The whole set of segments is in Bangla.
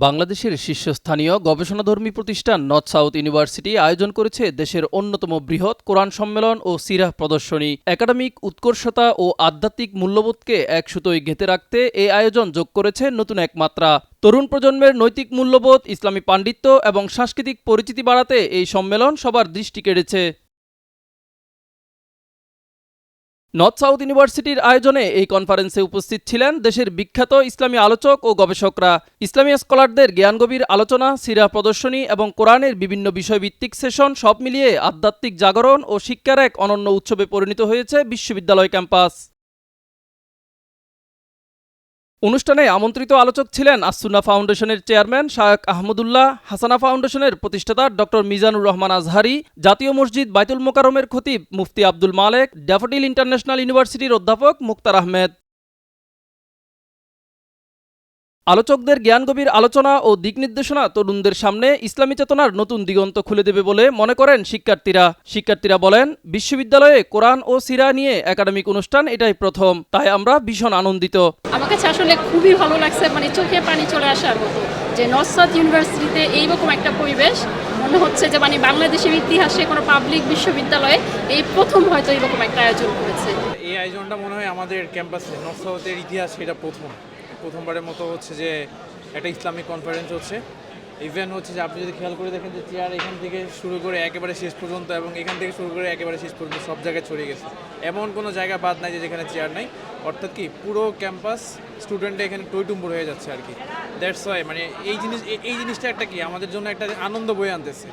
বাংলাদেশের শীর্ষস্থানীয় গবেষণাধর্মী প্রতিষ্ঠান নর্থ সাউথ ইউনিভার্সিটি আয়োজন করেছে দেশের অন্যতম বৃহৎ কোরআন সম্মেলন ও সিরাহ প্রদর্শনী। একাডেমিক উৎকর্ষতা ও আধ্যাত্মিক মূল্যবোধকে এক সুতোয় গেঁথে রাখতে এই আয়োজন যোগ করেছে নতুন এক মাত্রা। তরুণ প্রজন্মের নৈতিক মূল্যবোধ, ইসলামী পাণ্ডিত্য এবং সাংস্কৃতিক পরিচিতি বাড়াতে এই সম্মেলন সবার দৃষ্টি কেড়েছে। নর্থ সাউথ ইউনিভার্সিটির আয়োজনে এই কনফারেন্সে উপস্থিত ছিলেন দেশের বিখ্যাত ইসলামী আলোচক ও গবেষকরা। ইসলামী স্কলারদের জ্ঞানগভীর আলোচনা, সিরাহ প্রদর্শনী এবং কোরআনের বিভিন্ন বিষয়ভিত্তিক সেশন সব মিলিয়ে আধ্যাত্মিক জাগরণ ও শিক্ষার এক অনন্য উৎসবে পরিণত হয়েছে বিশ্ববিদ্যালয় ক্যাম্পাস। অনুষ্ঠানে আমন্ত্রিত আলোচক ছিলেন আসুন্না ফাউন্ডেশনের চেয়ারম্যান শায়খ আহমদুল্লাহ, হাসানা ফাউন্ডেশনের প্রতিষ্ঠাতা ডক্টর মিজানুর রহমান আজহারি, জাতীয় মসজিদ বাইতুল মোকাররমের খতিব মুফতি আব্দুল মালেক, ড্যাফোডিল ইন্টারন্যাশনাল ইউনিভার্সিটির অধ্যাপক মুক্তার আহমেদ। আলোচকদের জ্ঞানগভীর আলোচনা ও দিক নির্দেশনা তরুণদের সামনে ইসলামী চেতনার নতুন দিগন্ত খুলে দেবে বলে মনে করেন শিক্ষার্থীরা বলেন, বিশ্ববিদ্যালয়ে কোরআন ও সিরাহ নিয়ে একাডেমিক অনুষ্ঠান এটাই প্রথম, তাই আমরা ভীষণ আনন্দিত। আমার কাছে আসলে খুবই ভালো লাগছে, চোখে পানি চলে আসার মতো যে নর্থ সাউথ ইউনিভার্সিটিতে এইরকম একটা পরিবেশ মনে হচ্ছে যে বাংলাদেশের ইতিহাসে কোনো পাবলিক বিশ্ববিদ্যালয়ে এই প্রথম হয়তো এইরকম একটা আয়োজন করেছে। এই আয়োজনটা মনে হয় আমাদের ক্যাম্পাসে নর্থ সাউথের ইতিহাসে এটা প্রথমবারের মতো হচ্ছে যে একটা ইসলামিক কনফারেন্স হচ্ছে। ইভেন হচ্ছে যে আপনি যদি খেয়াল করে দেখেন যে চেয়ার এখান থেকে শুরু করে একেবারে শেষ পর্যন্ত এবং এখান থেকে শুরু করে একেবারে শেষ পর্যন্ত সব জায়গায় ছড়িয়ে গেছে। এমন কোনো জায়গা বাদ নাই যে যেখানে চেয়ার নাই, অর্থাৎ কি পুরো ক্যাম্পাস স্টুডেন্টরা এখানে টইটুম্বুর হয়ে যাচ্ছে আর কি। দ্যাটস ওয়াই এই জিনিসটা একটা কি আমাদের জন্য একটা আনন্দ বয়ে আনতেছে।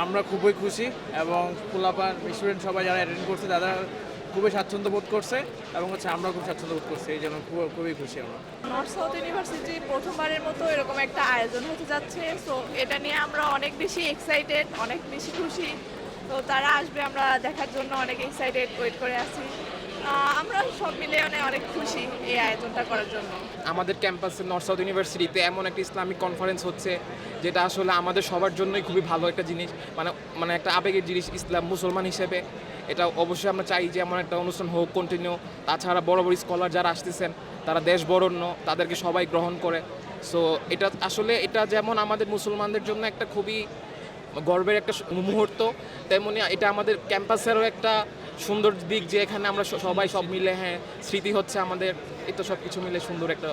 আমরা খুবই খুশি এবং পোলাপান স্টুডেন্ট সবাই যারা অ্যাটেন্ড করছে তারা খুবই স্বাচ্ছন্দ্য বোধ করছে এবং আমরা খুব স্বাচ্ছন্দ্য বোধ করছি, এই জন্য খুবই খুশি আমরা। নর্থ সাউথ ইউনিভার্সিটি প্রথমবারের মতো এরকম একটা আয়োজন হতে যাচ্ছে, সো এটা নিয়ে আমরা অনেক বেশি এক্সাইটেড, অনেক বেশি খুশি। তো তারা আসবে, আমরা দেখার জন্য অনেক এক্সাইটেড, ওয়েট করে আছি। আমরা সব মিলে অনেক খুশি এই আয়োজনটা করার জন্য। আমাদের ক্যাম্পাসে নর্থ সাউথ ইউনিভার্সিটিতে এমন একটা ইসলামিক কনফারেন্স হচ্ছে যেটা আসলে আমাদের সবার জন্যই খুবই ভালো একটা জিনিস, মানে একটা আবেগের জিনিস ইসলাম মুসলমান হিসেবে। এটা অবশ্যই আমরা চাই যে এমন একটা অনুষ্ঠান হোক কন্টিনিউ। তাছাড়া বড় বড় স্কলার যারা আসতেছেন তারা দেশ বরেণ্য, তাদেরকে সবাই গ্রহণ করে। সো এটা যেমন আমাদের মুসলমানদের জন্য একটা খুবই গর্বের একটা মুহূর্ত, তেমনি এটা আমাদের ক্যাম্পাসেরও একটা সুন্দর দিক যে এখানে আমরা সবাই সব মিলে স্মৃতি হচ্ছে আমাদের, এটা সব কিছু মিলে সুন্দর একটা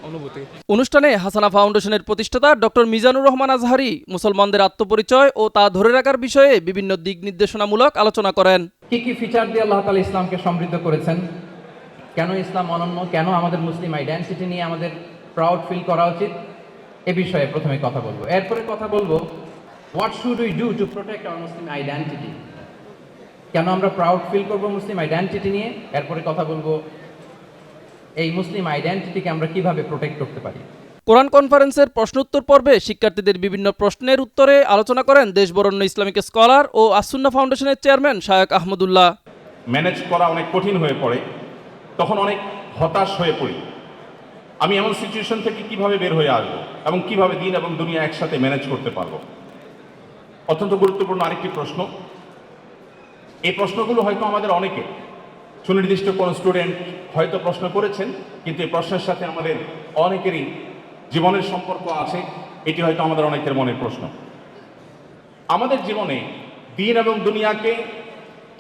অনুভূতি। অনুষ্ঠানে হাসানা ফাউন্ডেশনের প্রতিষ্ঠাতা ডক্টর মিজানুর রহমান আজহারি মুসলমানদের আত্মপরিচয় ও তা ধরে রাখার বিষয়ে বিভিন্ন দিক নির্দেশনামূলক আলোচনা করেন। কি ফিচার দিয়ে আল্লাহ তাআলা ইসলামকে সমৃদ্ধ করেছেন, কেন ইসলাম অনন্য, কেন আমাদের মুসলিম আইডেন্টিটি নিয়ে আমাদের প্রাউড ফিল করা উচিত, এ বিষয়ে প্রথমে কথা বলবো। এরপরে কথা বলবো what should we do to protect our Muslim identity, কেন আমরা প্রাউড ফিল করবো মুসলিম আইডেন্টিটি নিয়ে। এরপরে কথা বলবো এই মুসলিম আইডেন্টিটিকে আমরা কিভাবে প্রোটেক্ট করতে পারি। কোরআন কনফারেন্সের প্রশ্নোত্তর পর্বে শিক্ষার্থীদের বিভিন্ন প্রশ্নের উত্তরে আলোচনা করেন দেশবরেণ্য ইসলামিক স্কলার ও আসুন্না ফাউন্ডেশনের চেয়ারম্যান শায়খ আহমদুল্লাহ। ম্যানেজ করা অনেক কঠিন হয়ে পড়ে, তখন অনেক হতাশ হয়ে পড়ি। আমি এমন সিচুয়েশন থেকে কিভাবে বের হয়ে আসবো এবং কিভাবে দিন এবং দুনিয়া একসাথে ম্যানেজ করতে পারবো। অত্যন্ত গুরুত্বপূর্ণ আরেকটি প্রশ্ন। এই প্রশ্নগুলো হয়তো আমাদের অনেকে, সুনির্দিষ্ট কোনো স্টুডেন্ট হয়তো প্রশ্ন করেছেন, কিন্তু এই প্রশ্নের সাথে আমাদের অনেকেরই জীবনের সম্পর্ক আছে। এটি হয়তো আমাদের অনেকের মনের প্রশ্ন। আমাদের জীবনে দিন এবং দুনিয়াকে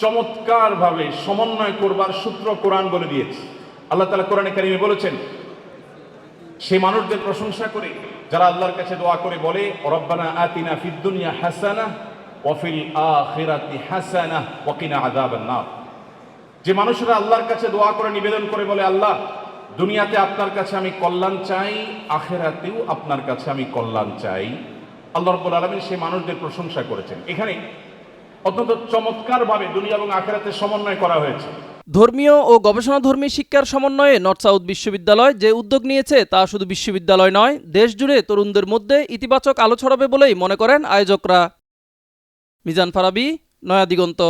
চমৎকারভাবে সমন্বয় করবার সূত্র কোরআন বলে দিয়েছে। আল্লাহ তাআলা কোরআনে কারিমে বলেছেন, সেই মানুষদের প্রশংসা করে যারা আল্লাহর কাছে দোয়া করে বলে, রব্বানা আতিনা ফিদ দুনিয়া হাসানাহ ওয়া ফিল আখিরাতি হাসানাহ ওয়া কিনা আযাবান নার। যে মানুষরা আল্লাহর কাছে দোয়া করে নিবেদন করে বলে, আল্লাহ দুনিয়াতে আপনার কাছে আমি কল্যাণ চাই, আখিরাতেও আপনার কাছে আমি কল্যাণ চাই, আল্লাহ রাব্বুল আলামিন সেই মানুষদের প্রশংসা করেছেন। এখানে অত্যন্ত চমৎকারভাবে দুনিয়া এবং আখিরাতের সমন্বয় করা হয়েছে। ধর্মীয় ও গবেষণাধর্মী শিক্ষার সমন্বয়ে নর্থ সাউথ বিশ্ববিদ্যালয় যে উদ্যোগ নিয়েছে তা শুধু বিশ্ববিদ্যালয় নয়, দেশ জুড়ে তরুণদের মধ্যে ইতিবাচক আলো ছড়াবে বলেই মনে করেন আয়োজকরা। মিজান ফারাবী, নয়া দিগন্ত।